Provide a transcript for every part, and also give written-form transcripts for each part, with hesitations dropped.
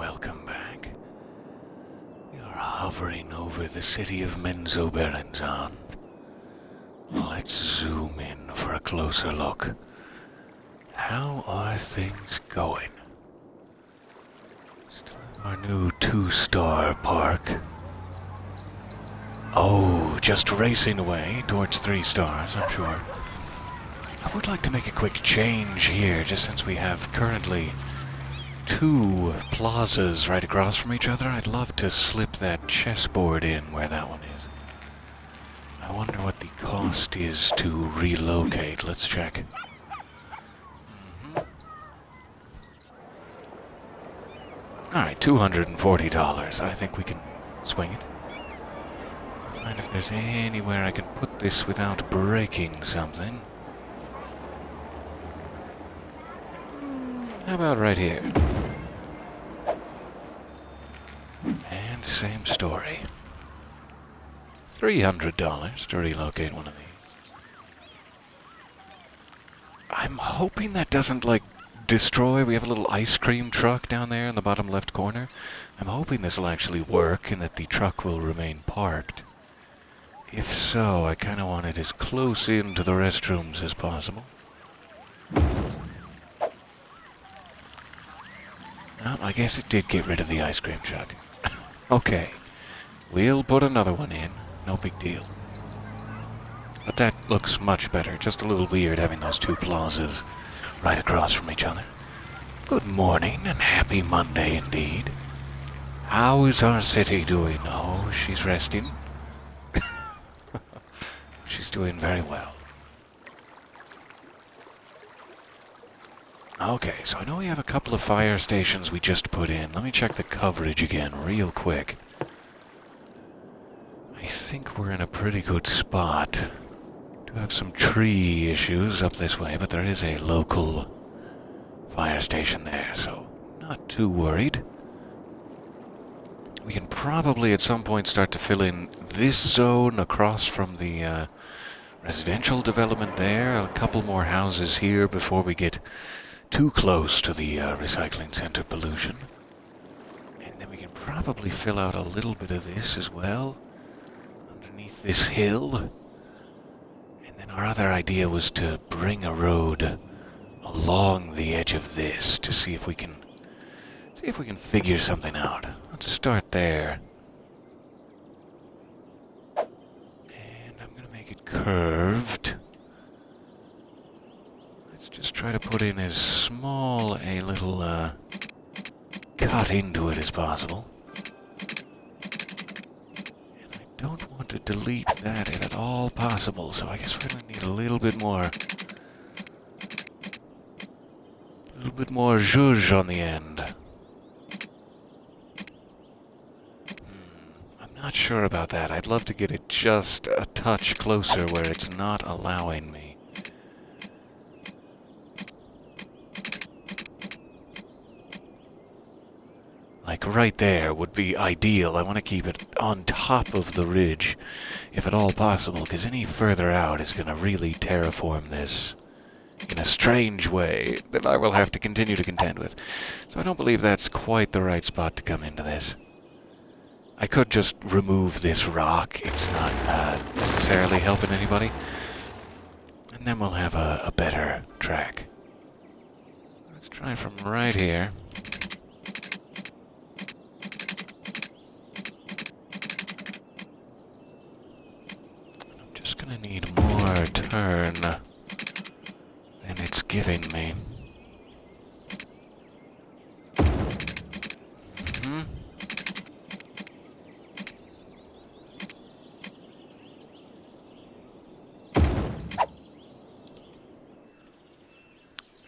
welcome back. We are hovering over the city of Menzoberranzan. Let's zoom in for a closer look. How are things going? Still our new 2-star park. Oh, just racing away towards 3 stars, I'm sure. I would like to make a quick change here, just since we have currently 2 plazas right across from each other. I'd love to slip that chessboard in where that one is. I wonder what the cost is to relocate. Let's check. Alright, $240. I think we can swing it. Find if there's anywhere I can put this without breaking something. How about right here? And same story. $300 to relocate one of these. I'm hoping that doesn't, like, destroy. We have a little ice cream truck down there in the bottom left corner. I'm hoping this will actually work and that the truck will remain parked. If so, I kind of want it as close in to the restrooms as possible. Well, I guess it did get rid of the ice cream truck. Okay, we'll put another one in. No big deal. But that looks much better. Just a little weird having those 2 plazas right across from each other. Good morning and happy Monday indeed. How is our city doing? Oh, she's resting. She's doing very well. Okay, so I know we have a couple of fire stations we just put in. Let me check the coverage again real quick. I think we're in a pretty good spot. Do have some tree issues up this way, but there is a local fire station there, so not too worried. We can probably at some point start to fill in this zone across from the residential development there. A couple more houses here before we get too close to the recycling center pollution. And then we can probably fill out a little bit of this as well, underneath this hill. And then our other idea was to bring a road along the edge of this to see if we can figure something out. Let's start there. And I'm going to make it curved. Let's just try to put in as small a little cut into it as possible. And I don't want to delete that if at all possible, so I guess we're going to need a little bit more zhuzh on the end. I'm not sure about that. I'd love to get it just a touch closer where it's not allowing me. Like right there would be ideal. I want to keep it on top of the ridge, if at all possible, because any further out is going to really terraform this in a strange way that I will have to continue to contend with. So I don't believe that's quite the right spot to come into this. I could just remove this rock. It's not necessarily helping anybody. And then we'll have a better track. Let's try from right here. I'm just gonna need more turn than it's giving me.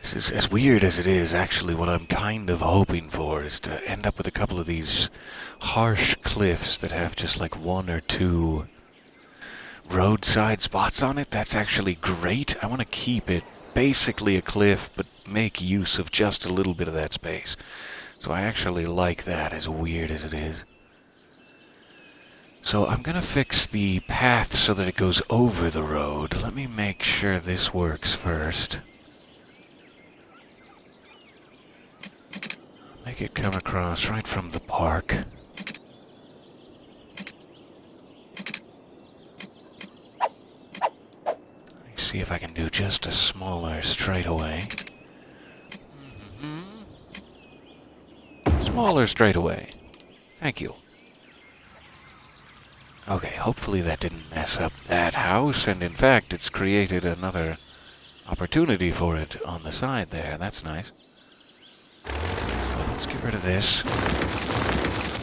This is, as weird as it is, actually what I'm kind of hoping for is to end up with a couple of these harsh cliffs that have just like 1 or 2 roadside spots on it. That's actually great. I want to keep it basically a cliff, but make use of just a little bit of that space. So I actually like that, as weird as it is. So I'm going to fix the path so that it goes over the road. Let me make sure this works first. Make it come across right from the park. See if I can do just a smaller straightaway. Smaller straightaway. Thank you. Okay, hopefully that didn't mess up that house, and in fact it's created another opportunity for it on the side there. That's nice. So let's get rid of this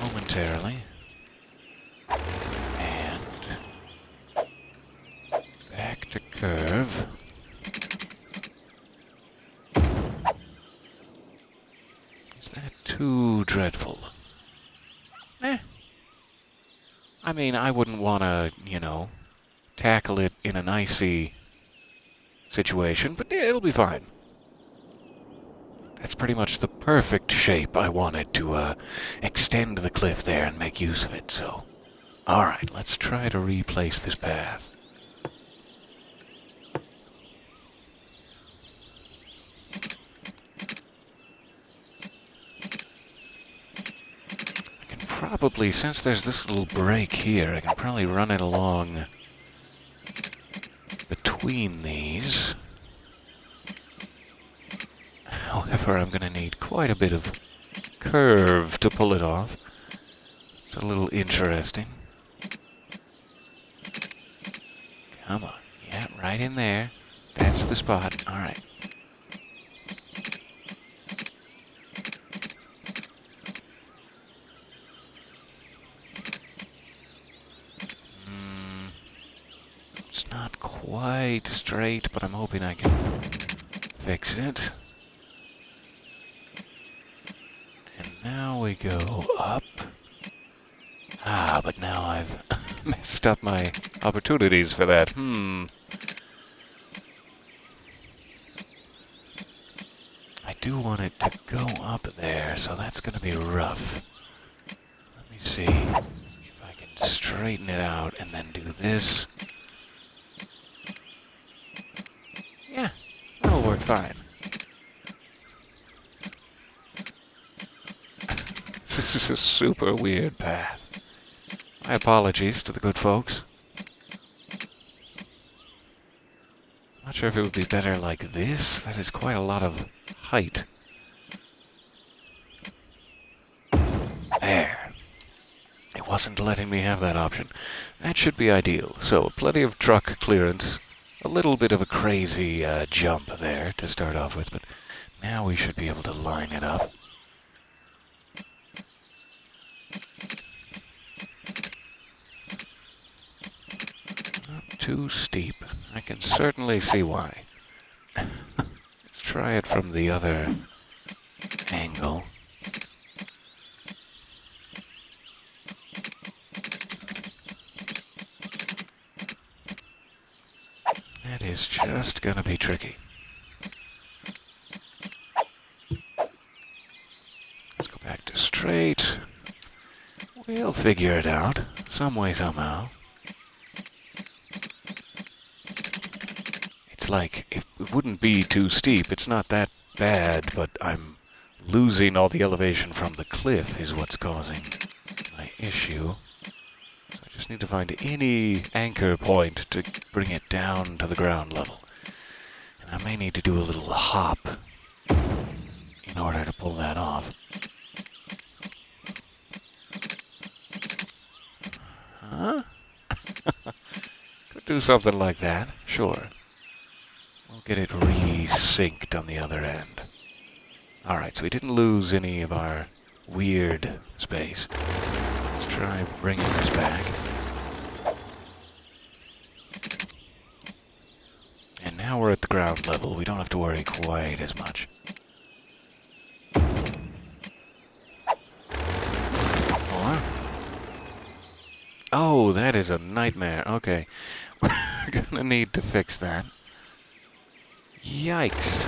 momentarily. And back to curve. Is that too dreadful? I mean, I wouldn't want to, tackle it in an icy situation, but yeah, it'll be fine. That's pretty much the perfect shape I wanted to extend the cliff there and make use of it, so... Alright, let's try to replace this path. Probably, since there's this little break here, I can probably run it along between these. However, I'm going to need quite a bit of curve to pull it off. It's a little interesting. Come on. Yeah, right in there. That's the spot. All right. It's not quite straight, but I'm hoping I can fix it. And now we go up. But now I've messed up my opportunities for that. I do want it to go up there, so that's going to be rough. Let me see if I can straighten it out and then do this. Yeah, that'll work fine. This is a super weird path. My apologies to the good folks. Not sure if it would be better like this. That is quite a lot of height. There. It wasn't letting me have that option. That should be ideal. So, plenty of truck clearance. A little bit of a crazy jump there to start off with, but now we should be able to line it up. Not too steep. I can certainly see why. Let's try it from the other angle. That is just gonna be tricky. Let's go back to straight. We'll figure it out, some way, somehow. It's like, it wouldn't be too steep. It's not that bad, but I'm losing all the elevation from the cliff is what's causing my issue. So I just need to find any anchor point to bring it down to the ground level. And I may need to do a little hop in order to pull that off. Huh? Could do something like that, sure. We'll get it re-synced on the other end. Alright, so we didn't lose any of our weird space. Let's try bringing this back. And now we're at the ground level. We don't have to worry quite as much. Oh, that is a nightmare. Okay. We're gonna need to fix that. Yikes.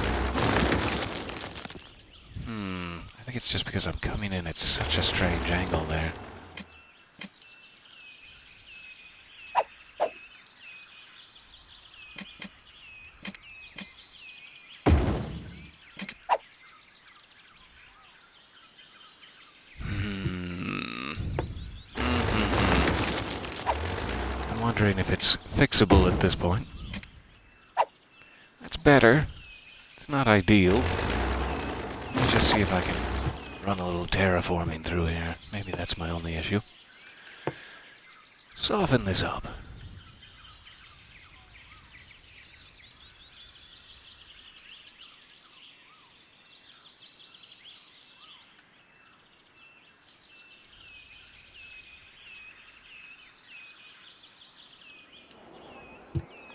I think it's just because I'm coming in at such a strange angle there. wondering if it's fixable at this point. That's better. It's not ideal. Let me just see if I can run a little terraforming through here. Maybe that's my only issue. Soften this up.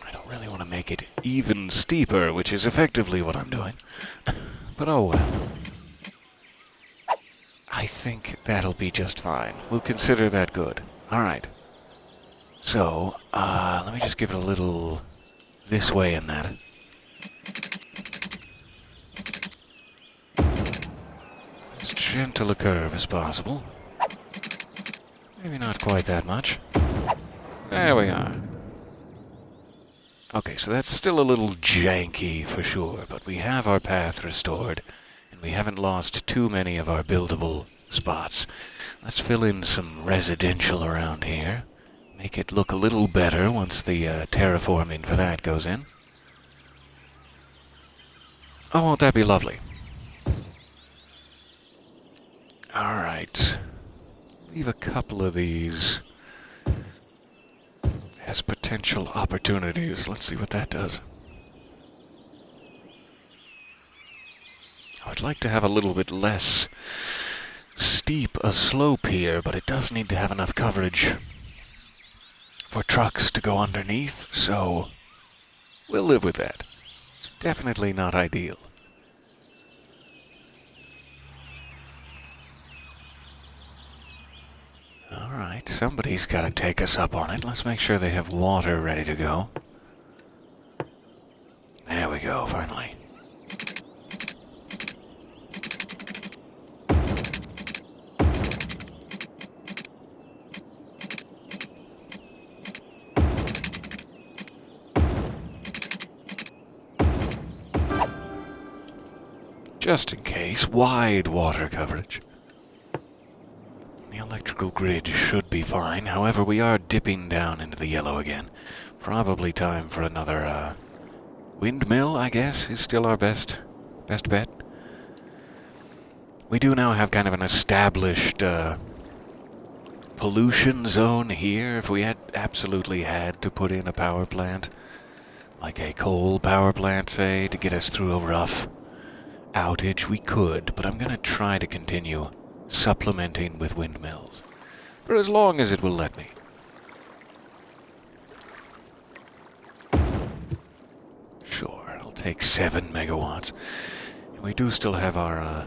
I don't really want to make it even steeper, which is effectively what I'm doing. But oh well. I think that'll be just fine. We'll consider that good. Alright. So, let me just give it a little this way and that. As gentle a curve as possible. Maybe not quite that much. There we are. Okay, so that's still a little janky for sure, but we have our path restored, and we haven't lost too many of our buildable spots. Let's fill in some residential around here. Make it look a little better once the terraforming for that goes in. Oh, won't that be lovely? Alright. Leave a couple of these as potential opportunities. Let's see what that does. I would like to have a little bit less steep a slope here, but it does need to have enough coverage for trucks to go underneath, so we'll live with that. It's definitely not ideal. Alright, somebody's got to take us up on it. Let's make sure they have water ready to go. There we go, finally. Just in case, wide water coverage. The electrical grid should be fine. However, we are dipping down into the yellow again. Probably time for another windmill, I guess, is still our best bet. We do now have kind of an established pollution zone here. If we had absolutely had to put in a power plant, like a coal power plant, say, to get us through a rough outage, we could, but I'm going to try to continue supplementing with windmills for as long as it will let me. Sure, I'll take 7 megawatts. And we do still have our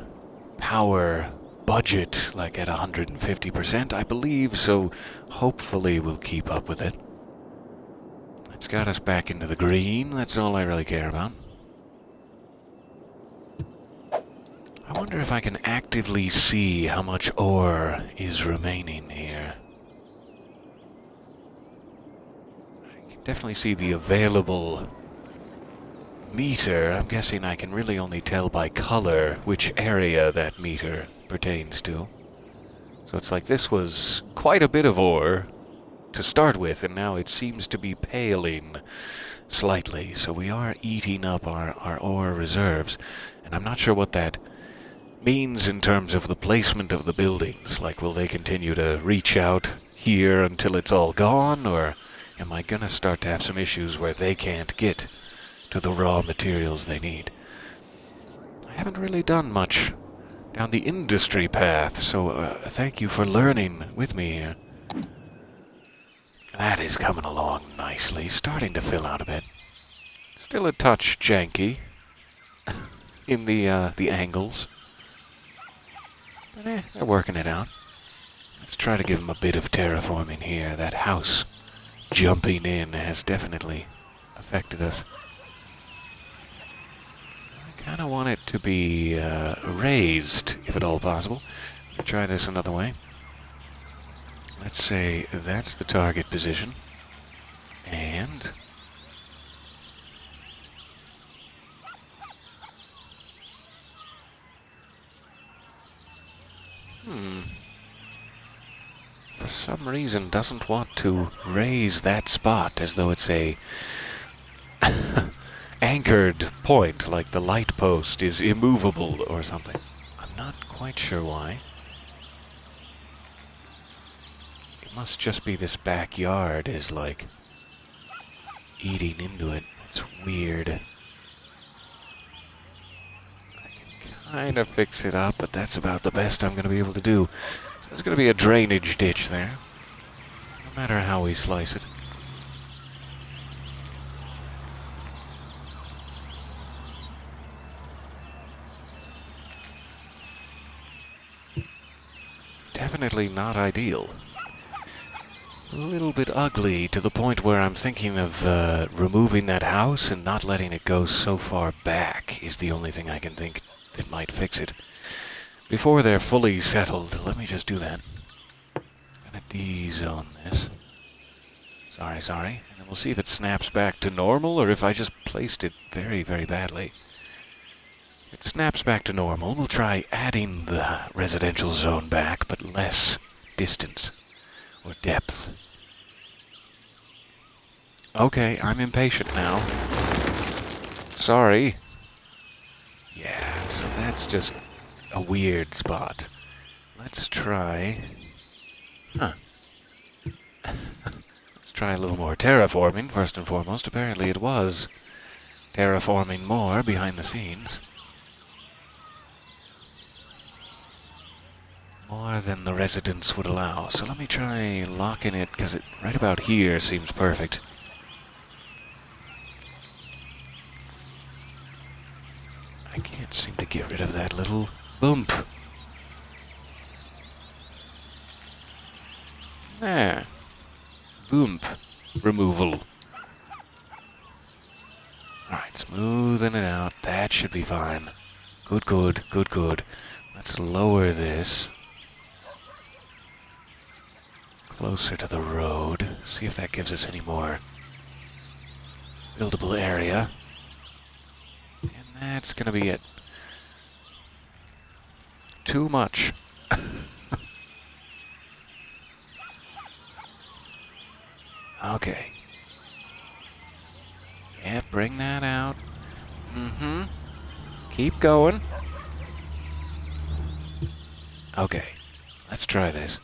power budget like at 150%, I believe, so hopefully we'll keep up with it. It's got us back into the green. That's all I really care about. I wonder if I can actively see how much ore is remaining here. I can definitely see the available meter. I'm guessing I can really only tell by color which area that meter pertains to. So it's like this was quite a bit of ore to start with, and now it seems to be paling slightly. So we are eating up our ore reserves, and I'm not sure what that means in terms of the placement of the buildings. Like, will they continue to reach out here until it's all gone, or am I gonna start to have some issues where they can't get to the raw materials they need? I haven't really done much down the industry path, so thank you for learning with me here. That is coming along nicely, starting to fill out a bit. Still a touch janky in the angles. But they're working it out. Let's try to give them a bit of terraforming here. That house jumping in has definitely affected us. I kind of want it to be raised, if at all possible. Let's try this another way. Let's say that's the target position. And for some reason doesn't want to raise that spot as though it's a anchored point, like the light post is immovable or something. I'm not quite sure why. It must just be this backyard is like eating into it. It's weird. I can kind of fix it up, but that's about the best I'm going to be able to do. So there's going to be a drainage ditch there, no matter how we slice it. Definitely not ideal. A little bit ugly to the point where I'm thinking of removing that house and not letting it go so far back is the only thing I can think that might fix it. Before they're fully settled, let me just do that. I'm gonna D-zone this. Sorry. And then we'll see if it snaps back to normal or if I just placed it very, very badly. If it snaps back to normal, we'll try adding the residential zone back, but less distance or depth. Okay, I'm impatient now. Sorry. Yeah, so that's just a weird spot. Let's try... Let's try a little more terraforming, first and foremost. Apparently it was terraforming more behind the scenes. More than the residents would allow. So let me try locking it, because it right about here seems perfect. I can't seem to get rid of that little bump. There. Bump removal. Alright, smoothing it out. That should be fine. Good. Let's lower this closer to the road. See if that gives us any more buildable area. And that's gonna be it. Too much. Okay. Yeah, bring that out. Keep going. Okay, let's try this.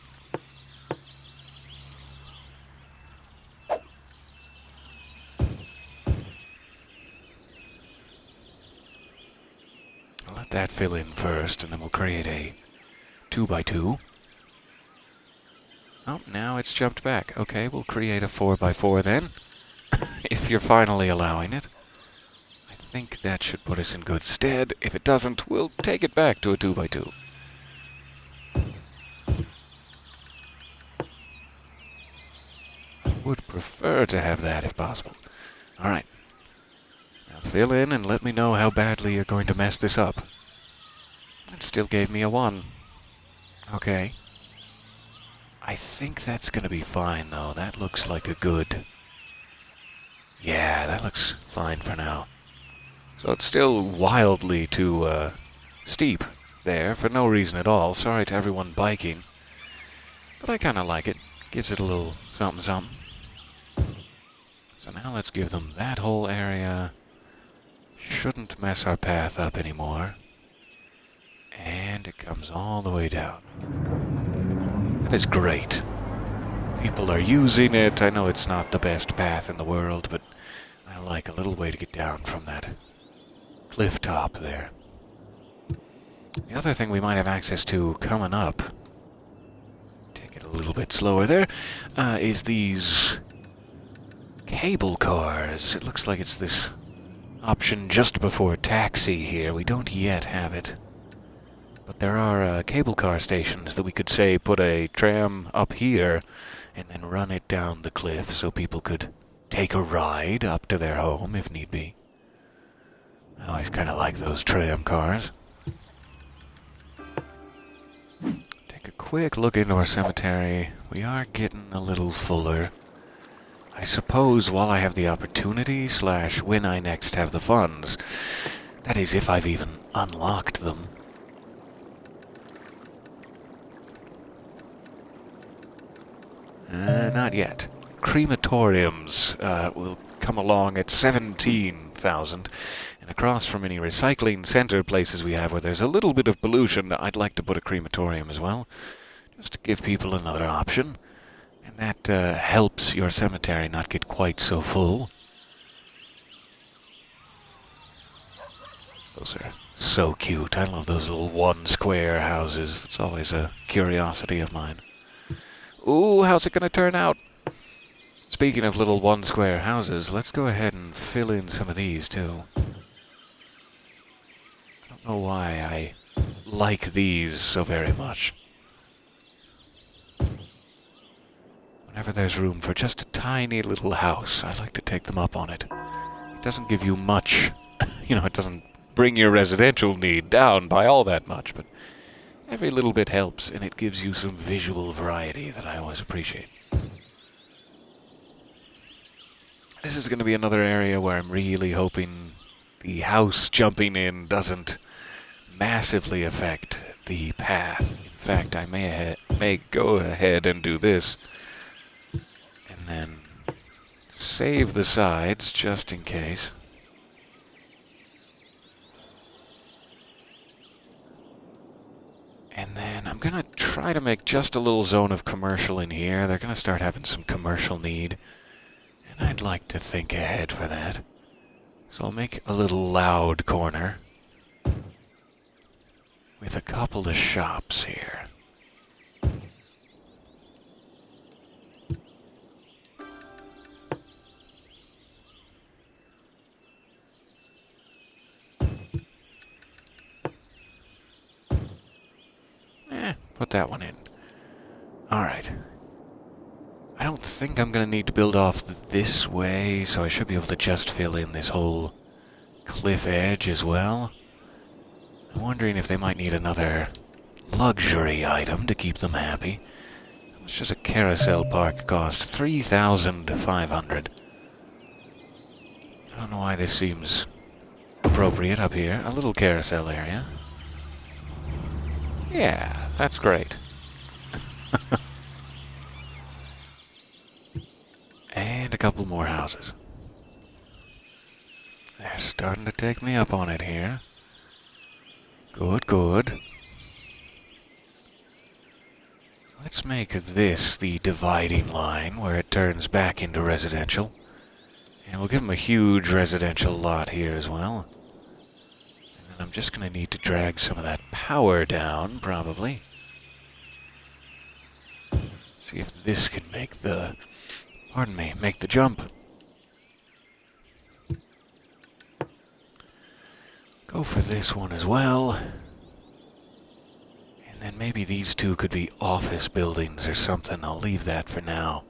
I'll let that fill in first, and then we'll create a 2x2. Oh, now it's jumped back. Okay, we'll create a 4x4 then, if you're finally allowing it. I think that should put us in good stead. If it doesn't, we'll take it back to a 2x2. I would prefer to have that if possible. Alright. Now fill in and let me know how badly you're going to mess this up. It still gave me a 1. Okay. I think that's going to be fine, though. That looks like a good... Yeah, that looks fine for now. So it's still wildly too steep there for no reason at all. Sorry to everyone biking. But I kind of like it. Gives it a little something. So now let's give them that whole area. Shouldn't mess our path up anymore. And it comes all the way down. That is great. People are using it. I know it's not the best path in the world, but I like a little way to get down from that cliff top there. The other thing we might have access to coming up, take it a little bit slower there, is these cable cars. It looks like it's this option just before taxi here. We don't yet have it. But there are cable car stations that we could, say, put a tram up here and then run it down the cliff so people could take a ride up to their home if need be. I always kind of like those tram cars. Take a quick look into our cemetery. We are getting a little fuller. I suppose while I have the opportunity / when I next have the funds, that is if I've even unlocked them. Not yet. Crematoriums will come along at 17,000. And across from any recycling center places we have where there's a little bit of pollution, I'd like to put a crematorium as well, just to give people another option. And that helps your cemetery not get quite so full. Those are so cute. I love those little one square houses. It's always a curiosity of mine. Ooh, how's it going to turn out? Speaking of little one square houses, let's go ahead and fill in some of these too. I don't know why I like these so very much. Whenever there's room for just a tiny little house, I like to take them up on it. It doesn't give you much. It doesn't bring your residential need down by all that much, but every little bit helps, and it gives you some visual variety that I always appreciate. This is going to be another area where I'm really hoping the house jumping in doesn't massively affect the path. In fact, I may go ahead and do this, and then save the sides just in case. And then I'm going to try to make just a little zone of commercial in here. They're going to start having some commercial need. And I'd like to think ahead for that. So I'll make a little loud corner with a couple of shops here. Put that one in. Alright. I don't think I'm going to need to build off this way, so I should be able to just fill in this whole cliff edge as well. I'm wondering if they might need another luxury item to keep them happy. How much does a Carousel Park cost? 3,500. I don't know why this seems appropriate up here. A little carousel area. Yeah, that's great. And a couple more houses. They're starting to take me up on it here. Good, good. Let's make this the dividing line where it turns back into residential. And we'll give them a huge residential lot here as well. And then I'm just going to need to drag some of that power down, probably. See if this can make the... make the jump. Go for this one as well. And then maybe these two could be office buildings or something. I'll leave that for now.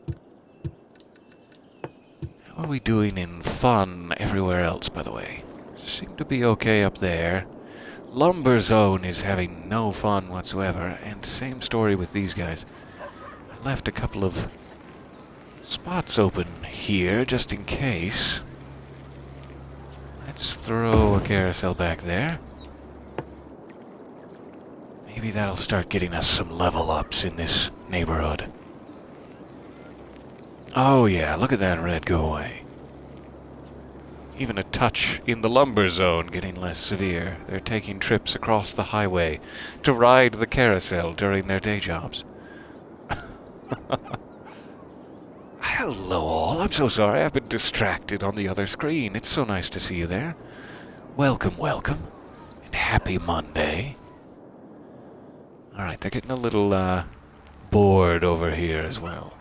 How are we doing in fun everywhere else, by the way? Seem to be okay up there. Lumber Zone is having no fun whatsoever. And same story with these guys. I left a couple of spots open here, just in case. Let's throw a carousel back there. Maybe that'll start getting us some level ups in this neighborhood. Oh yeah, look at that red go away. Even a touch in the lumber zone getting less severe. They're taking trips across the highway to ride the carousel during their day jobs. Hello all, I'm so sorry, I've been distracted on the other screen. It's so nice to see you there. Welcome, welcome, and happy Monday. Alright, they're getting a little bored over here as well.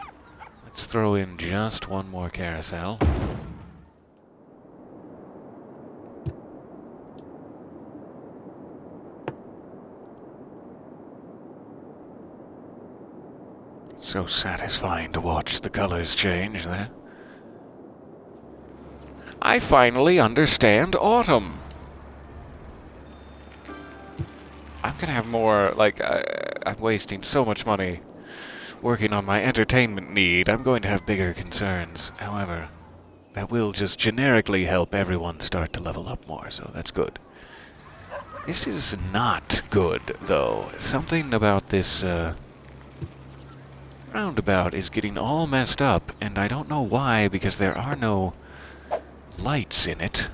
Let's throw in just one more carousel. So satisfying to watch the colors change there. I finally understand autumn. I'm gonna have more, I'm wasting so much money working on my entertainment need. I'm going to have bigger concerns. However, that will just generically help everyone start to level up more, so that's good. This is not good, though. Something about this, roundabout is getting all messed up, and I don't know why, because there are no lights in it.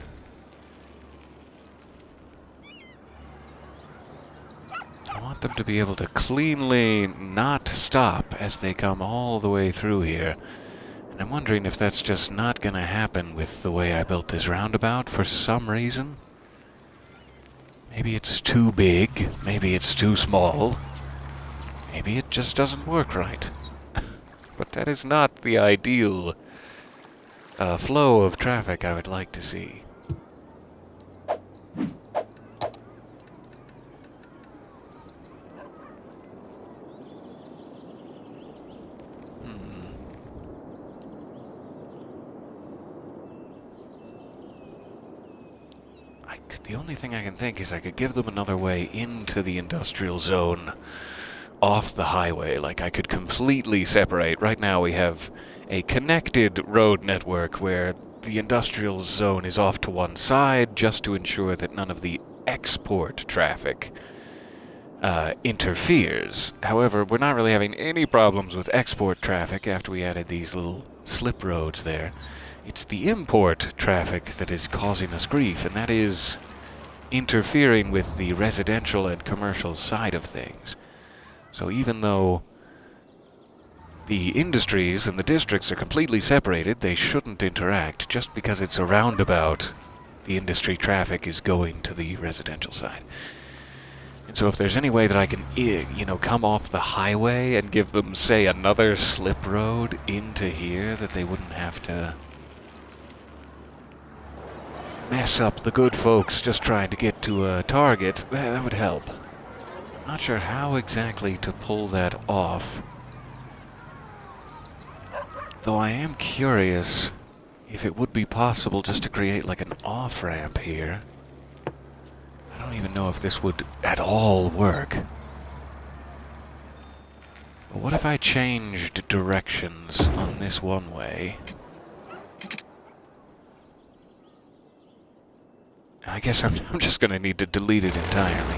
I want them to be able to cleanly not stop as they come all the way through here. And I'm wondering if that's just not going to happen with the way I built this roundabout for some reason. Maybe it's too big, maybe it's too small, maybe it just doesn't work right. But that is not the ideal flow of traffic I would like to see. The only thing I can think is I could give them another way into the industrial zone off the highway. Like, I could completely separate. Right now we have a connected road network where the industrial zone is off to one side just to ensure that none of the export traffic interferes. However, we're not really having any problems with export traffic after we added these little slip roads there. It's the import traffic that is causing us grief, and that is interfering with the residential and commercial side of things. So even though the industries and the districts are completely separated, they shouldn't interact. Just because it's a roundabout, the industry traffic is going to the residential side. And so if there's any way that I can, come off the highway and give them, say, another slip road into here that they wouldn't have to mess up the good folks just trying to get to a target, that would help. Not sure how exactly to pull that off. Though I am curious if it would be possible just to create like an off-ramp here. I don't even know if this would at all work. But what if I changed directions on this one way? I guess I'm just going to need to delete it entirely.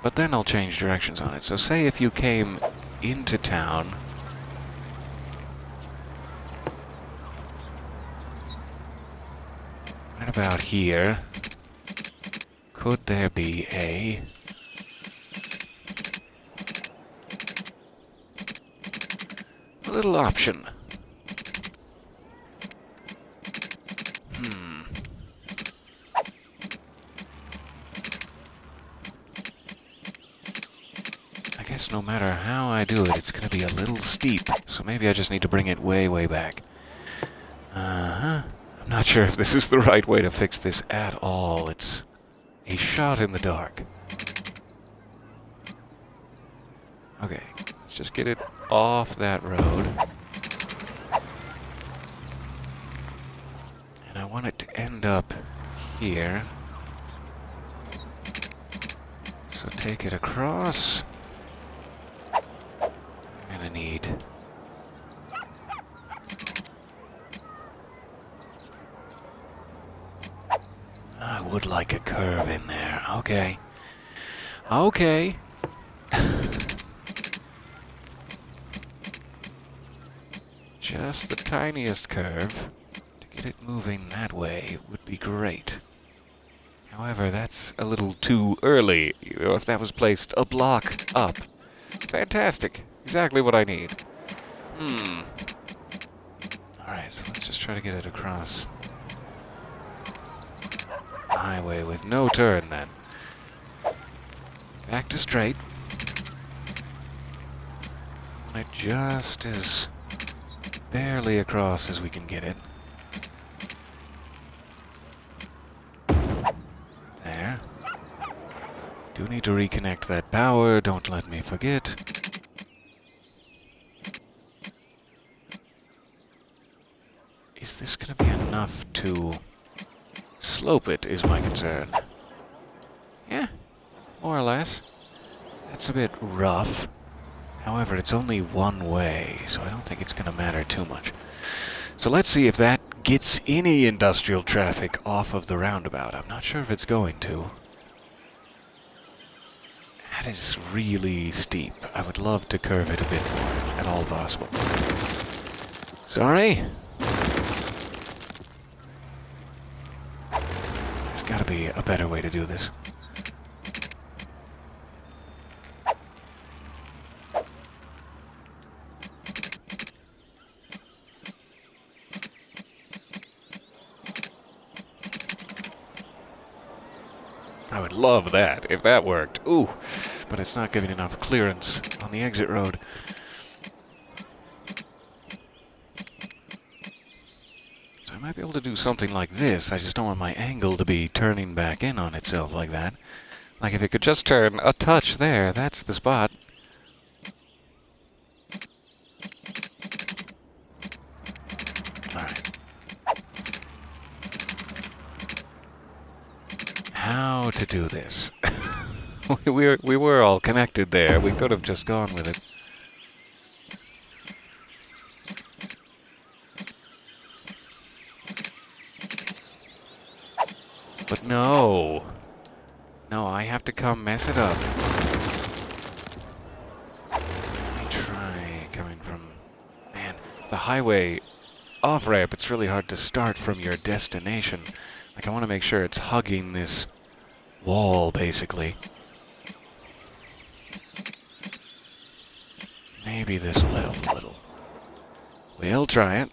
But then I'll change directions on it. So say if you came into town, right about here, could there be a little option? No matter how I do it, it's going to be a little steep, so maybe I just need to bring it way, way back. I'm not sure if this is the right way to fix this at all. It's a shot in the dark. Okay, let's just get it off that road. And I want it to end up here. So take it across. Need. I would like a curve in there. Okay. Okay. Just the tiniest curve. To get it moving that way would be great. However, that's a little too early. If that was placed a block up. Fantastic. Exactly what I need. Alright, so let's just try to get it across the highway with no turn then. Back to straight. Want it just as barely across as we can get it. There. Do need to reconnect that power, don't let me forget. Is this going to be enough to slope it, is my concern. Yeah, more or less. That's a bit rough. However, it's only one way, so I don't think it's going to matter too much. So let's see if that gets any industrial traffic off of the roundabout. I'm not sure if it's going to. That is really steep. I would love to curve it a bit more, if at all possible. Sorry? There's gotta be a better way to do this. I would love that, if that worked. Ooh, but it's not giving enough clearance on the exit road. So I might be able to do something like this. I just don't want my angle to be turning back in on itself like that. Like if it could just turn a touch there, that's the spot. Alright. How to do this? we were all connected there. We could have just gone with it. But no. No, I have to come mess it up. Let me try coming from... Man, the highway off-ramp, it's really hard to start from your destination. Like, I want to make sure it's hugging this wall, basically. Maybe this will help a little. We'll try it.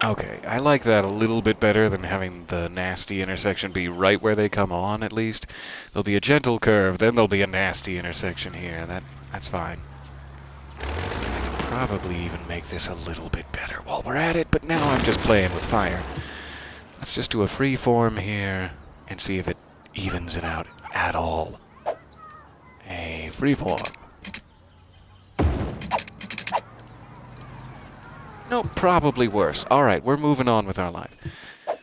Okay, I like that a little bit better than having the nasty intersection be right where they come on, at least. There'll be a gentle curve, then there'll be a nasty intersection here. That's fine. I could probably even make this a little bit better while we're at it, but now I'm just playing with fire. Let's just do a free form here and see if it evens it out at all. A free form. No, probably worse. Alright, we're moving on with our life.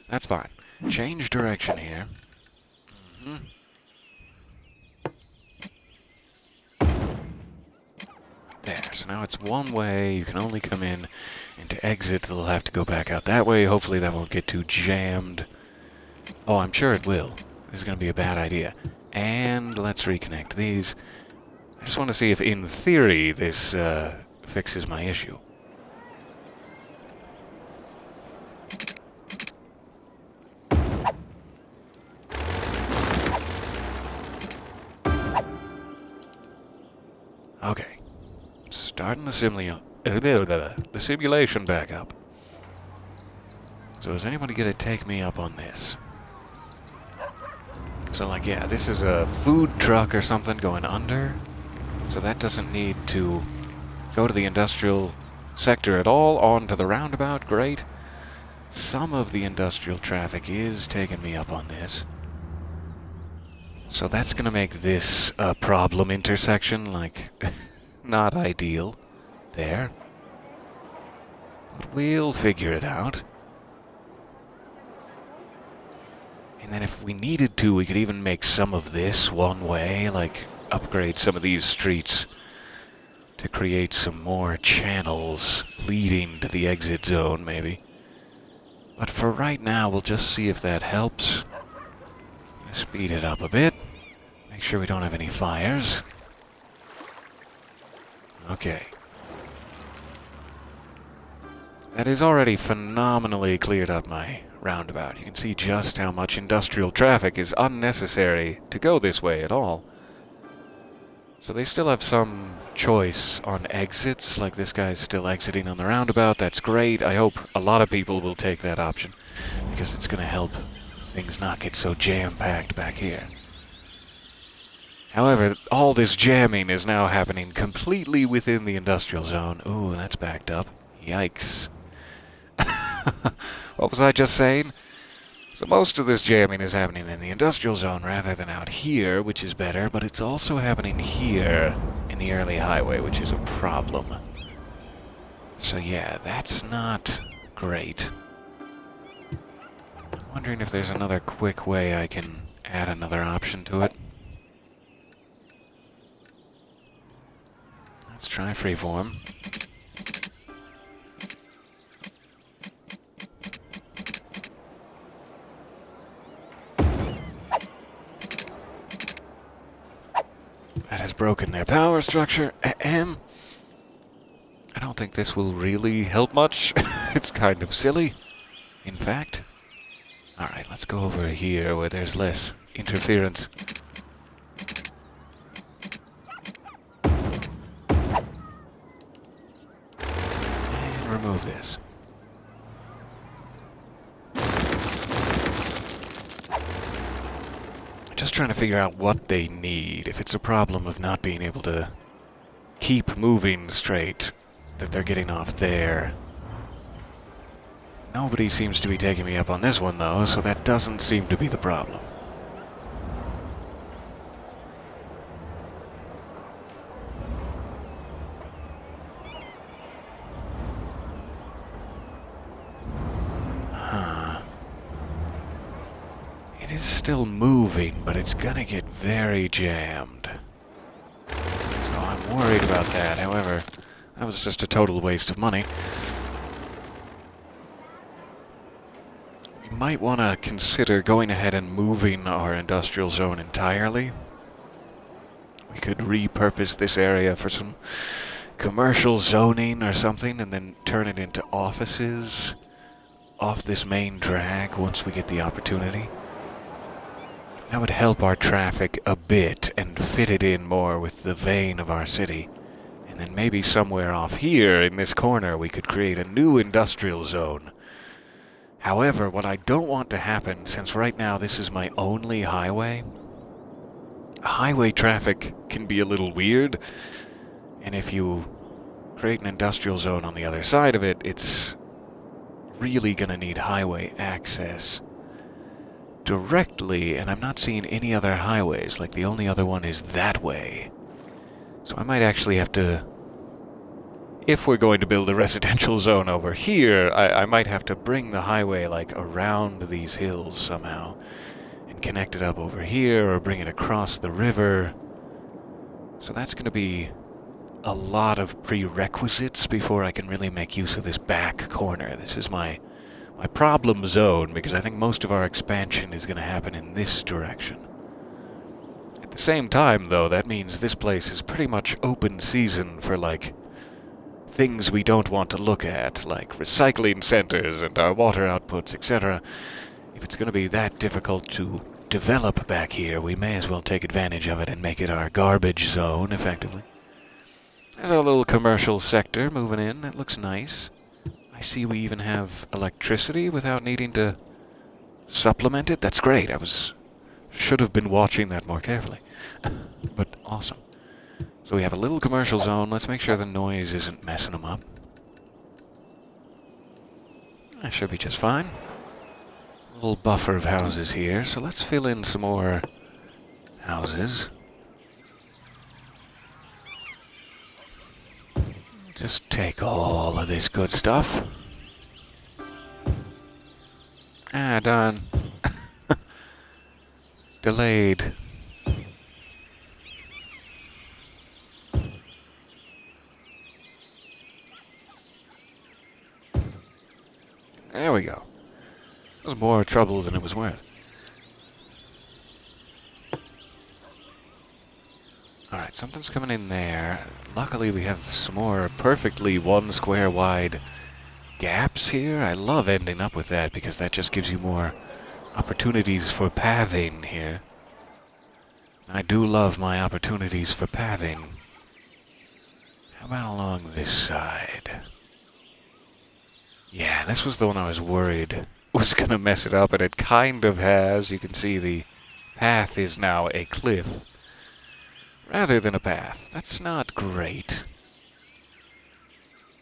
That's fine. Change direction here. There, so now it's one way. You can only come in, and to exit, they'll have to go back out that way. Hopefully that won't get too jammed. Oh, I'm sure it will. This is going to be a bad idea. And let's reconnect these. I just want to see if, in theory, this fixes my issue. Okay. Starting the simulation back up. So is anybody going to take me up on this? So, like, yeah, this is a food truck or something going under. So that doesn't need to go to the industrial sector at all. On to the roundabout. Great. Some of the industrial traffic is taking me up on this. So that's going to make this a problem intersection, like, not ideal. There. But we'll figure it out. And then if we needed to, we could even make some of this one way, like upgrade some of these streets to create some more channels leading to the exit zone, maybe. But for right now, we'll just see if that helps. Speed it up a bit. Make sure we don't have any fires. Okay. That has already phenomenally cleared up my roundabout. You can see just how much industrial traffic is unnecessary to go this way at all. So they still have some choice on exits, like this guy's still exiting on the roundabout. That's great. I hope a lot of people will take that option, because it's going to help things not get so jam-packed back here. However, all this jamming is now happening completely within the industrial zone. Ooh, that's backed up. Yikes. What was I just saying? So most of this jamming is happening in the industrial zone rather than out here, which is better, but it's also happening here in the early highway, which is a problem. So yeah, that's not great. I'm wondering if there's another quick way I can add another option to it. Let's try freeform. broken their power structure. Ahem. I don't think this will really help much. It's kind of silly, in fact. Alright, let's go over here where there's less interference. And remove this. Just trying to figure out what they need. If it's a problem of not being able to keep moving straight, that they're getting off there. Nobody seems to be taking me up on this one, though, so that doesn't seem to be the problem. Huh. It is still moving, but it's gonna get very jammed. So I'm worried about that. However, that was just a total waste of money. We might want to consider going ahead and moving our industrial zone entirely. We could repurpose this area for some commercial zoning or something and then turn it into offices off this main drag once we get the opportunity. That would help our traffic a bit and fit it in more with the vein of our city. And then maybe somewhere off here in this corner we could create a new industrial zone. However, what I don't want to happen, since right now this is my only highway, highway traffic can be a little weird, and if you create an industrial zone on the other side of it, it's really going to need highway access directly, and I'm not seeing any other highways. Like, the only other one is that way. So I might actually have to, if we're going to build a residential zone over here, I might have to bring the highway, like, around these hills somehow and connect it up over here or bring it across the river. So that's going to be a lot of prerequisites before I can really make use of this back corner. This is my problem zone, because I think most of our expansion is going to happen in this direction. At the same time, though, that means this place is pretty much open season for, like, things we don't want to look at, like recycling centers and our water outputs, etc. If it's going to be that difficult to develop back here, we may as well take advantage of it and make it our garbage zone, effectively. There's our little commercial sector moving in. That looks nice. I see we even have electricity without needing to supplement it. That's great. Should have been watching that more carefully. But awesome. So we have a little commercial zone. Let's make sure the noise isn't messing them up. That should be just fine. A little buffer of houses here. So let's fill in some more houses. Just take all of this good stuff. Ah, darn. Delayed. There we go. It was more trouble than it was worth. Alright, something's coming in there. Luckily we have some more perfectly 1 square wide gaps here. I love ending up with that because that just gives you more opportunities for pathing here. I do love my opportunities for pathing. How about along this side? Yeah, this was the one I was worried was going to mess it up, and it kind of has. You can see the path is now a cliff rather than a path. That's not great.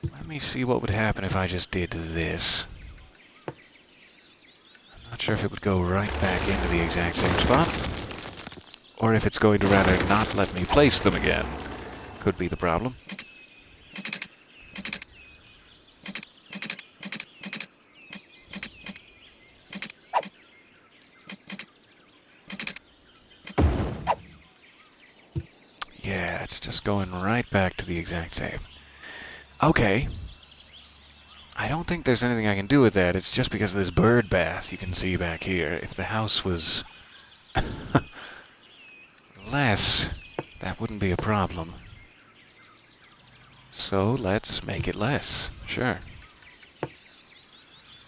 Let me see what would happen if I just did this. I'm not sure if it would go right back into the exact same spot, or if it's going to rather not let me place them again. Could be the problem. Yeah, it's just going right back to the exact same. Okay. I don't think there's anything I can do with that. It's just because of this bird bath you can see back here. If the house was less That wouldn't be a problem. So let's make it less. Sure.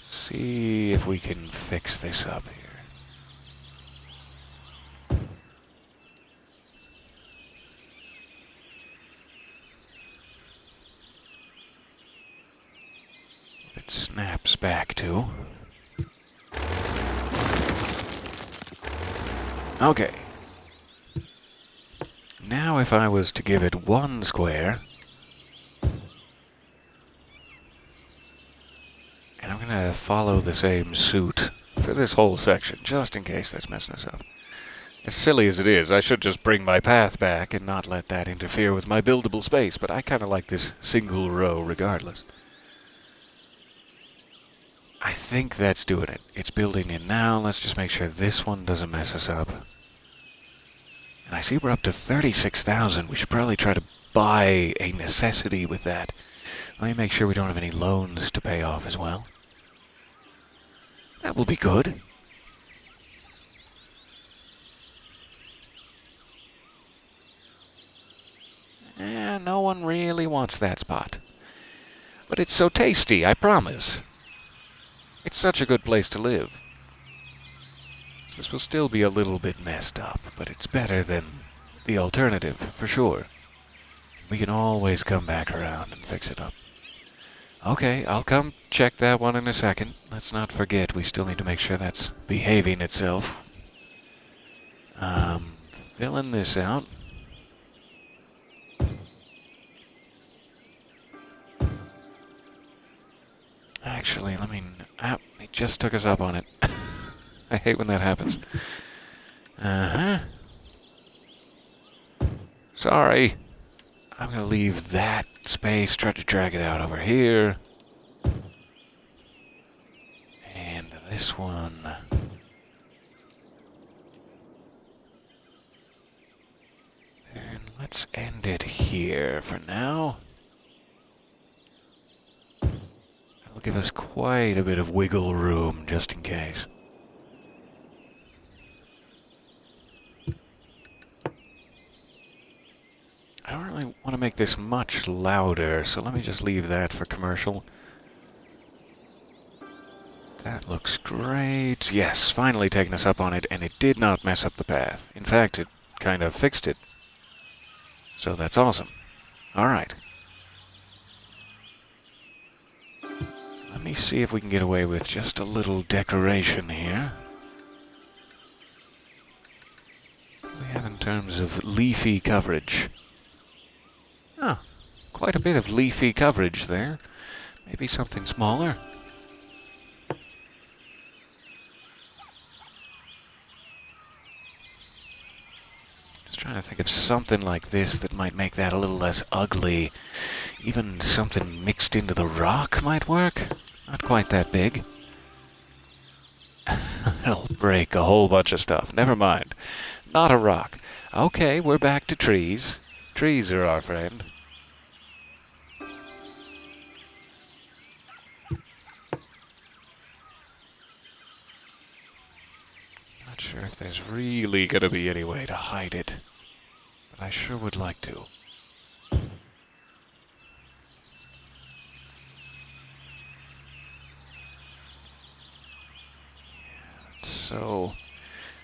See if we can fix this up here. It snaps back to. Okay. Now if I was to give it one square, and I'm gonna follow the same suit for this whole section, just in case that's messing us up. As silly as it is, I should just bring my path back and not let that interfere with my buildable space, but I kind of like this single row regardless. I think that's doing it. It's building in now. Let's just make sure this one doesn't mess us up. And I see we're up to 36,000. We should probably try to buy a necessity with that. Let me make sure we don't have any loans to pay off as well. That will be good. No one really wants that spot. But it's so tasty, I promise. It's such a good place to live. So this will still be a little bit messed up, but it's better than the alternative, for sure. We can always come back around and fix it up. Okay, I'll come check that one in a second. Let's not forget, we still need to make sure that's behaving itself. Filling this out. Actually, let me... he just took us up on it. I hate when that happens. Sorry. I'm going to leave that space, try to drag it out over here. And this one... Then let's end it here for now. That'll give us quite a bit of wiggle room, just in case. I don't really want to make this much louder, so let me just leave that for commercial. That looks great. Yes, finally taking us up on it, and it did not mess up the path. In fact, it kind of fixed it. So that's awesome. Alright. Let me see if we can get away with just a little decoration here. What do we have in terms of leafy coverage? Oh, quite a bit of leafy coverage there. Maybe something smaller. Just trying to think of something like this that might make that a little less ugly. Even something mixed into the rock might work. Not quite that big. It'll break a whole bunch of stuff. Never mind. Not a rock. Okay, we're back to trees. Trees are our friend. Not sure if there's really gonna be any way to hide it, but I sure would like to.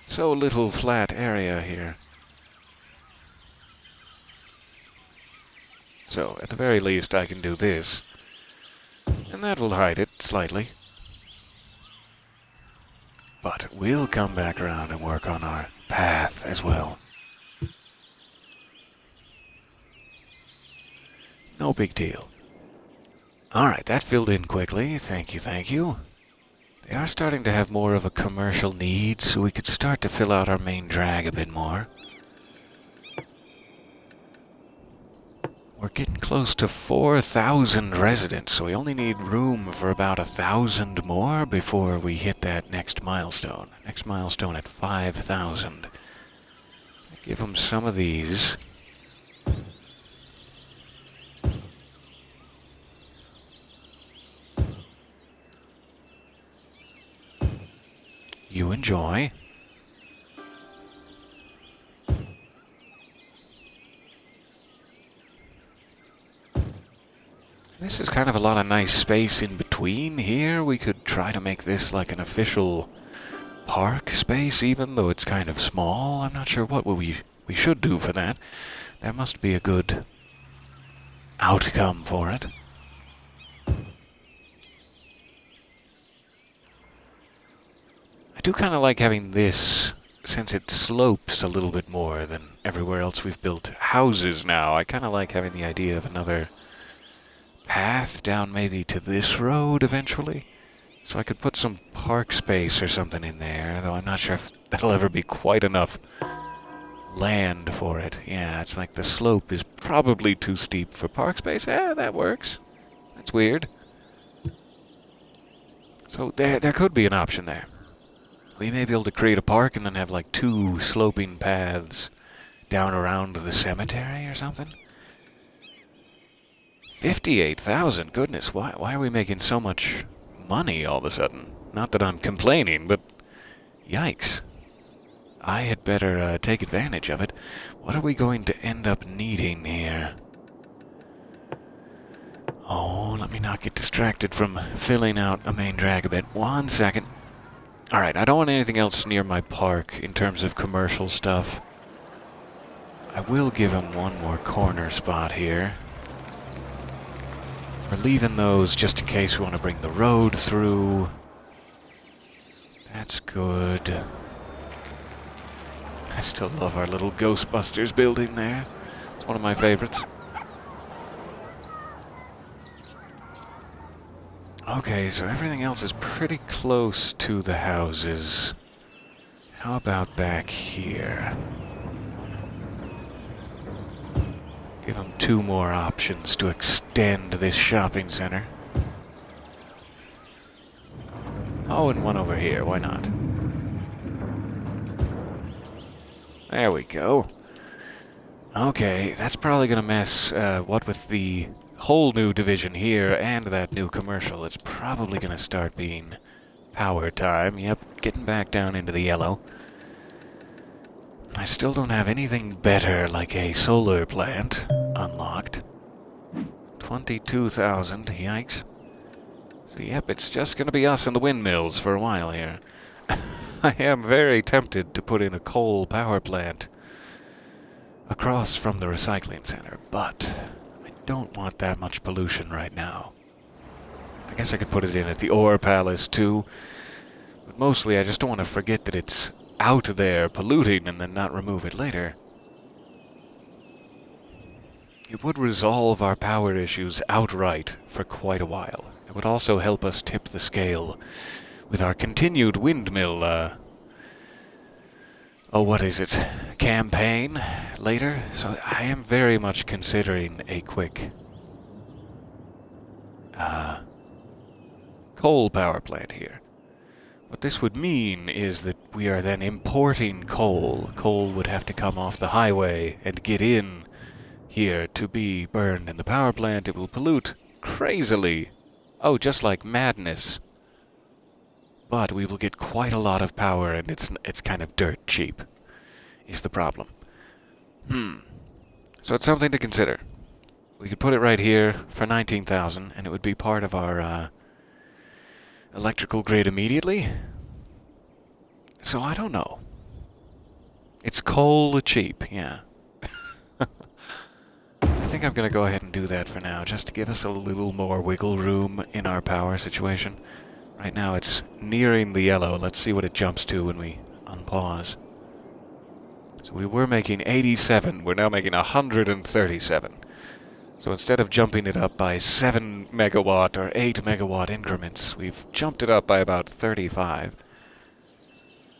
So little flat area here. So, at the very least, I can do this. And that will hide it slightly. But we'll come back around and work on our path as well. No big deal. Alright, that filled in quickly. Thank you, thank you. They are starting to have more of a commercial need, so we could start to fill out our main drag a bit more. We're getting close to 4,000 residents, so we only need room for about 1,000 more before we hit that next milestone. Next milestone at 5,000. Give them some of these. You enjoy. This is kind of a lot of nice space in between here. We could try to make this like an official park space, even though it's kind of small. I'm not sure what we should do for that. There must be a good outcome for it. I do kind of like having this, since it slopes a little bit more than everywhere else we've built houses now. I kind of like having the idea of another path down maybe to this road eventually. So I could put some park space or something in there, though I'm not sure if that'll ever be quite enough land for it. Yeah, it's like the slope is probably too steep for park space. Yeah, that works. That's weird. So there could be an option there. We may be able to create a park and then have like 2 sloping paths down around the cemetery or something. 58,000, goodness, why are we making so much money all of a sudden? Not that I'm complaining, but yikes. I had better take advantage of it. What are we going to end up needing here? Oh, let me not get distracted from filling out a main drag a bit. 1 second. Alright, I don't want anything else near my park in terms of commercial stuff. I will give him 1 more corner spot here. We're leaving those just in case we want to bring the road through. That's good. I still love our little Ghostbusters building there. It's one of my favorites. Okay, so everything else is pretty close to the houses. How about back here? Give them 2 more options to extend this shopping center. Oh, and 1 over here, why not? There we go. Okay, that's probably gonna mess, what with the whole new division here and that new commercial. It's probably gonna start being power time. Yep, getting back down into the yellow. I still don't have anything better like a solar plant unlocked. 22,000, yikes. So yep, it's just gonna be us and the windmills for a while here. I am very tempted to put in a coal power plant across from the recycling center, but I don't want that much pollution right now. I guess I could put it in at the ore palace too, but mostly I just don't want to forget that it's out there polluting and then not remove it later. It would resolve our power issues outright for quite a while. It would also help us tip the scale with our continued windmill, campaign later. So I am very much considering a quick coal power plant here. What this would mean is that we are then importing coal. Coal would have to come off the highway and get in here to be burned in the power plant. It will pollute crazily. Oh, just like madness. But we will get quite a lot of power, and it's kind of dirt cheap, is the problem. So it's something to consider. We could put it right here for 19,000, and it would be part of our electrical grid immediately. So I don't know. It's coal cheap, yeah. I think I'm going to go ahead and do that for now, just to give us a little more wiggle room in our power situation. Right now it's nearing the yellow. Let's see what it jumps to when we unpause. So we were making 87. We're now making 137. So instead of jumping it up by 7 megawatt or 8 megawatt increments, we've jumped it up by about 35.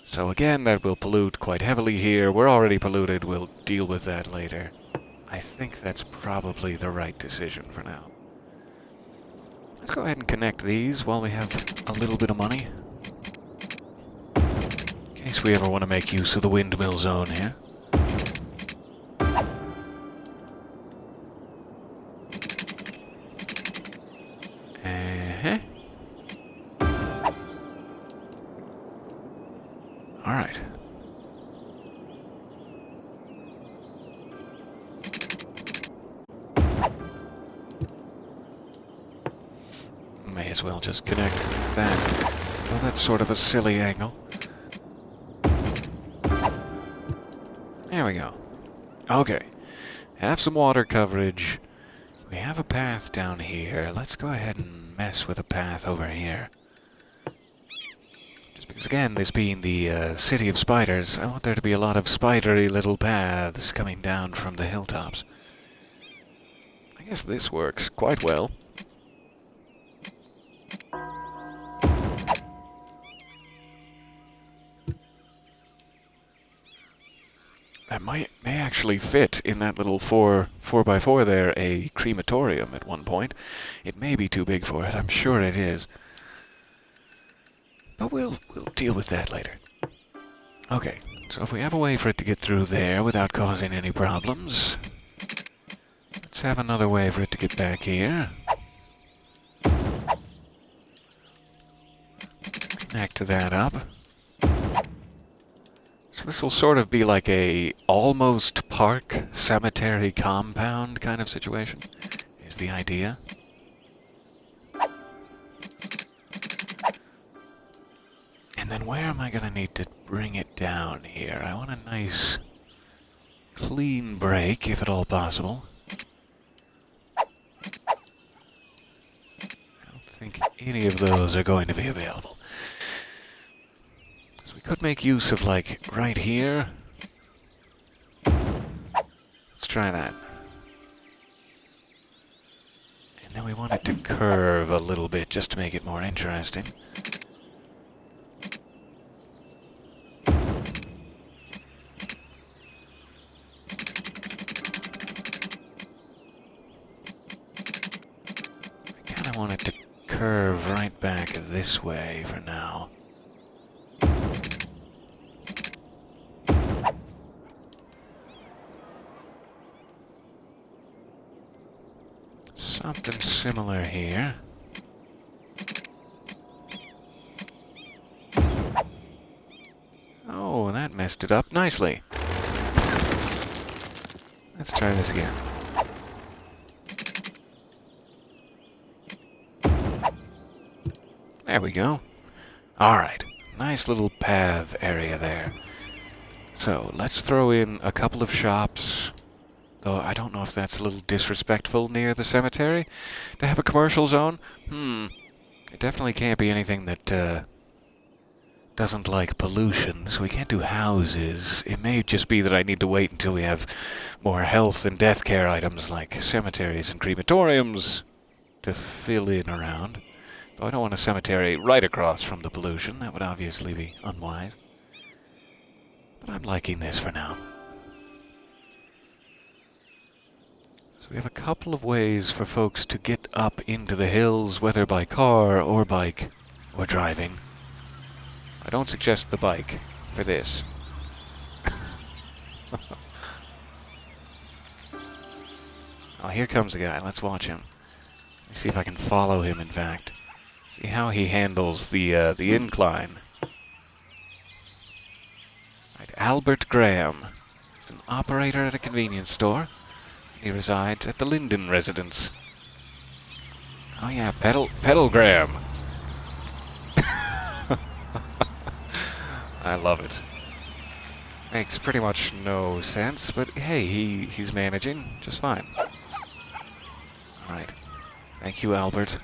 So again, that will pollute quite heavily here. We're already polluted. We'll deal with that later. I think that's probably the right decision for now. Let's go ahead and connect these while we have a little bit of money. In case we ever want to make use of the windmill zone here. Alright. may as well just connect that. Oh, that's sort of a silly angle. There we go. Okay. Have some water coverage. We have a path down here. Let's go ahead and mess with a path over here. Just because, again, this being the city of spiders, I want there to be a lot of spidery little paths coming down from the hilltops. I guess this works quite well. That may actually fit in that little 4x4 there, a crematorium at one point. It may be too big for it, I'm sure it is. But we'll deal with that later. Okay, so if we have a way for it to get through there without causing any problems, let's have another way for it to get back here. Connect that up. So this will sort of be like a almost park cemetery compound kind of situation, is the idea. And then where am I going to need to bring it down here? I want a nice clean break, if at all possible. I don't think any of those are going to be available. So we could make use of, like, right here. Let's try that. And then we want it to curve a little bit just to make it more interesting. I kind of want it to curve right back this way for now. Something similar here. Oh, that messed it up nicely. Let's try this again. There we go. Alright, nice little path area there. So, let's throw in a couple of shops. Though I don't know if that's a little disrespectful near the cemetery to have a commercial zone. It definitely can't be anything that doesn't like pollution, so we can't do houses. It may just be that I need to wait until we have more health and death care items like cemeteries and crematoriums to fill in around. Though I don't want a cemetery right across from the pollution. That would obviously be unwise. But I'm liking this for now. We have a couple of ways for folks to get up into the hills, whether by car or bike or driving. I don't suggest the bike for this. Oh, here comes the guy. Let's watch him. Let me see if I can follow him, in fact. See how he handles the incline. Right, Albert Graham. He's an operator at a convenience store. He resides at the Linden residence. Oh yeah, Pedalgram. I love it. Makes pretty much no sense, but hey, he's managing just fine. Alright. Thank you, Albert.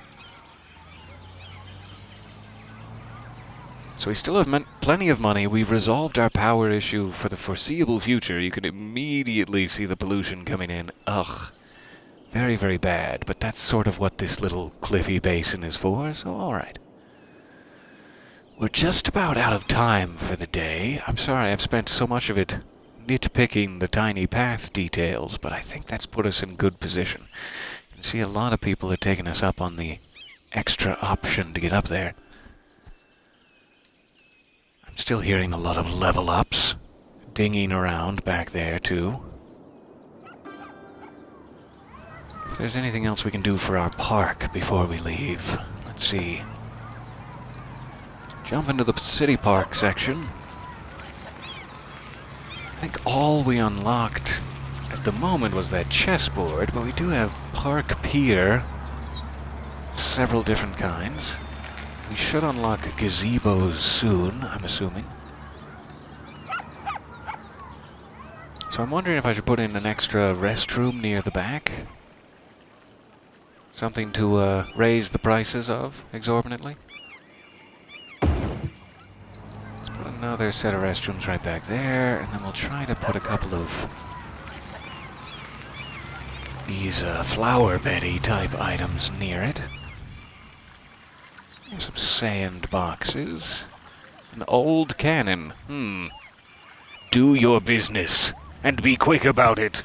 So we still have plenty of money. We've resolved our power issue for the foreseeable future. You can immediately see the pollution coming in. Ugh. Very, very bad. But that's sort of what this little cliffy basin is for, so alright. We're just about out of time for the day. I'm sorry I've spent so much of it nitpicking the tiny path details, but I think that's put us in good position. You can see a lot of people are taking us up on the extra option to get up there. Still hearing a lot of level ups dinging around back there too. If there's anything else we can do for our park before we leave, let's see. Jump into the city park section. I think all we unlocked at the moment was that chessboard, but we do have Park Pier several different kinds. We should unlock gazebos soon, I'm assuming. So I'm wondering if I should put in an extra restroom near the back. Something to raise the prices of exorbitantly. Let's put another set of restrooms right back there, and then we'll try to put a couple of these flower beddy type items near it. There's some sand boxes. An old cannon. Do your business, and be quick about it.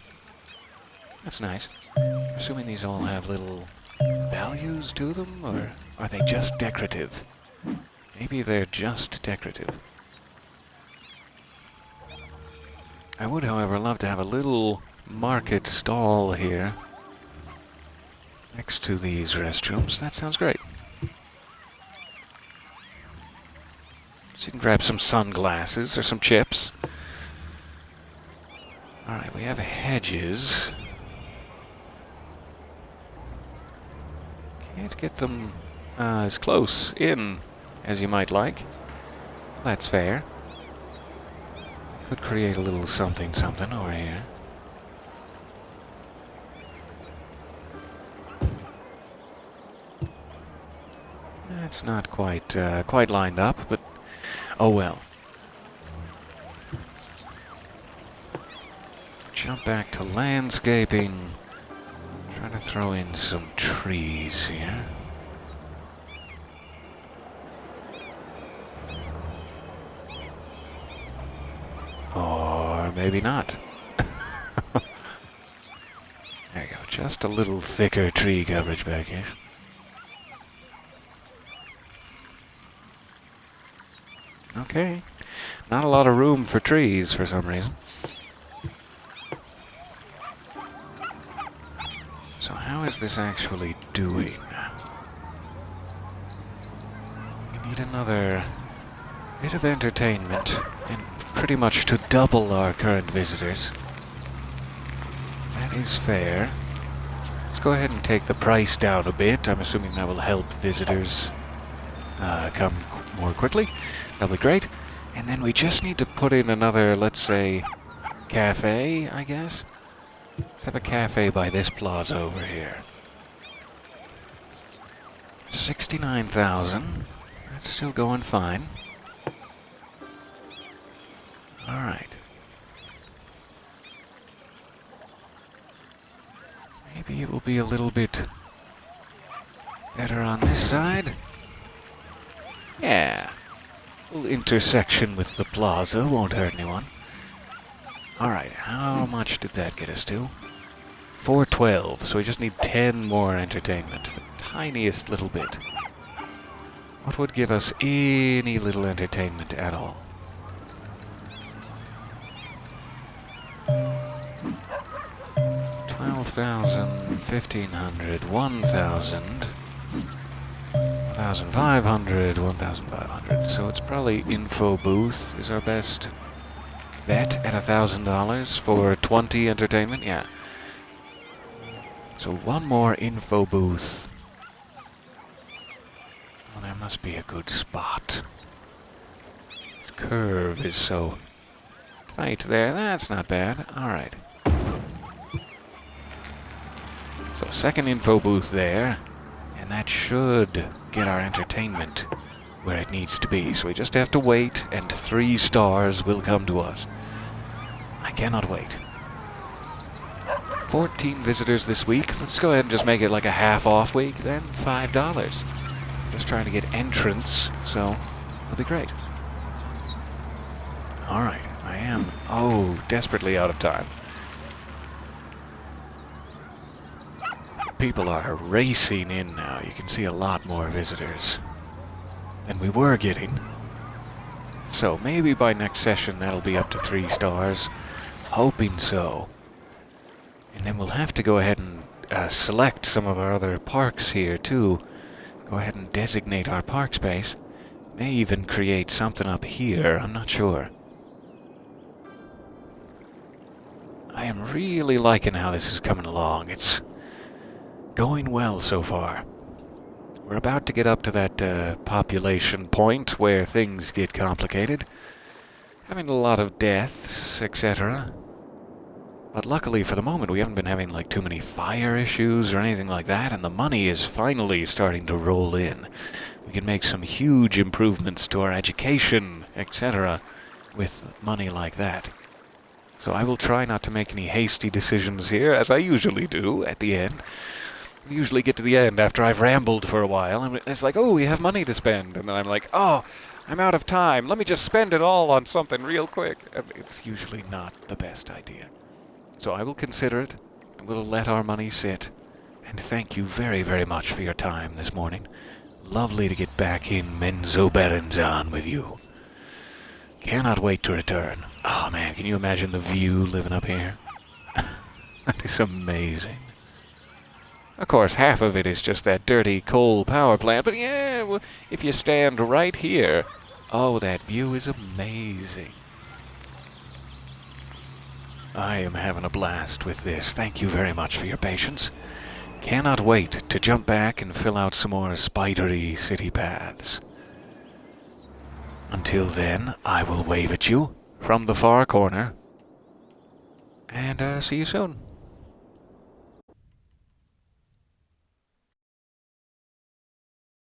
That's nice. I'm assuming these all have little values to them, or are they just decorative? Maybe they're just decorative. I would, however, love to have a little market stall here next to these restrooms. That sounds great. So you can grab some sunglasses or some chips. Alright, we have Hedges. Can't get them as close in as you might like. That's fair. Could create a little something over here. That's not quite lined up, but oh well. Jump back to landscaping. Try to throw in some trees here. Or maybe not. There you go. Just a little thicker tree coverage back here. Okay. Not a lot of room for trees for some reason. So how is this actually doing? We need another bit of entertainment, and pretty much to double our current visitors. That is fair. Let's go ahead and take the price down a bit. I'm assuming that will help visitors come more quickly. That'll be great. And then we just need to put in another, let's say, cafe, I guess? Let's have a cafe by this plaza over here. 69,000. That's still going fine. Alright. Maybe it will be a little bit better on this side. Yeah. A little intersection with the plaza won't hurt anyone. Alright, how much did that get us to? 412, so we just need 10 more entertainment. The tiniest little bit. What would give us any little entertainment at all? 12,000, 1,500, 1,000, 1,500, 1,500. So it's probably info booth is our best bet at $1,000 for 20 entertainment. Yeah. So one more info booth. Well, there must be a good spot. This curve is so tight there. That's not bad. All right. So second info booth there, and that should get our entertainment where it needs to be. So we just have to wait, and 3 stars will come to us. I cannot wait. 14 visitors this week. Let's go ahead and just make it like a half-off week, then $5. Just trying to get entrance, so it'll be great. Alright, I am, desperately out of time. People are racing in now. You can see a lot more visitors than we were getting. So maybe by next session that'll be up to 3 stars. Hoping so. And then we'll have to go ahead and select some of our other parks here too. Go ahead and designate our park space. May even create something up here. I'm not sure. I am really liking how this is coming along. It's going well so far. We're about to get up to that population point where things get complicated. Having a lot of deaths, etc. But luckily for the moment we haven't been having like too many fire issues or anything like that, and the money is finally starting to roll in. We can make some huge improvements to our education, etc. with money like that. So I will try not to make any hasty decisions here, as I usually do at the end. We usually get to the end after I've rambled for a while, and it's like, oh, we have money to spend. And then I'm like, oh, I'm out of time. Let me just spend it all on something real quick. And it's usually not the best idea. So I will consider it. I'm going to let our money sit. And thank you very, very much for your time this morning. Lovely to get back in Menzo Berenzan with you. Cannot wait to return. Oh man, can you imagine the view living up here? That is amazing. Of course, half of it is just that dirty coal power plant, but yeah, well, if you stand right here, oh, that view is amazing. I am having a blast with this. Thank you very much for your patience. Cannot wait to jump back and fill out some more spidery city paths. Until then, I will wave at you from the far corner, and see you soon.